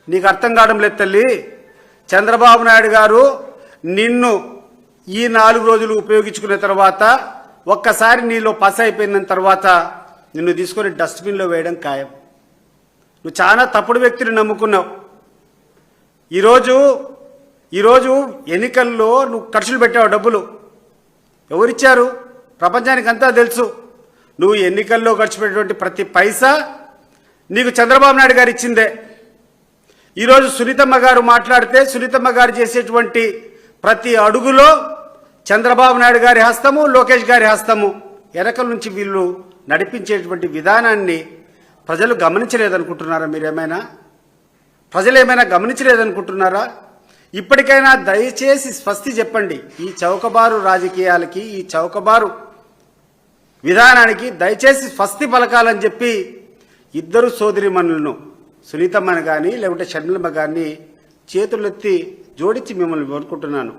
నీకు అర్థం కావడం లేదు తల్లి. చంద్రబాబు నాయుడు గారు నిన్ను ఈ 4 రోజులు ఉపయోగించుకున్న తర్వాత ఒక్కసారి నీలో పస అయిపోయిన తర్వాత నిన్ను తీసుకొని డస్ట్బిన్లో వేయడం ఖాయం. నువ్వు చాలా తప్పుడు వ్యక్తిని నమ్ముకున్నావు. ఈరోజు ఎన్నికల్లో నువ్వు ఖర్చులు పెట్టావు. డబ్బులు ఎవరిచ్చారు? ప్రపంచానికి అంతా తెలుసు. నువ్వు ఎన్నికల్లో ఖర్చు పెట్టేటువంటి ప్రతి పైసా నీకు చంద్రబాబు నాయుడు గారు ఇచ్చిందే. ఈరోజు సునీతమ్మ గారు మాట్లాడితే సునీతమ్మ గారు చేసేటువంటి ప్రతి అడుగులో చంద్రబాబు నాయుడు గారి హస్తము, లోకేష్ గారి హస్తము. వెనకల నుంచి వీళ్ళు నడిపించేటువంటి విధానాన్ని ప్రజలు గమనించలేదనుకుంటున్నారా? మీరేమైనా ప్రజలు ఏమైనా గమనించలేదనుకుంటున్నారా? ఇప్పటికైనా దయచేసి స్వస్తి చెప్పండి. ఈ చౌకబారు రాజకీయాలకి, ఈ చౌకబారు విధానానికి దయచేసి స్వస్తి పలకాలని చెప్పి ఇద్దరు సోదరిమణులను, సునీతమ్మని కానీ లేకుంటే షర్మిలమ్మ గారిని చేతులెత్తి జోడించి మిమ్మల్ని కోరుకుంటున్నాను.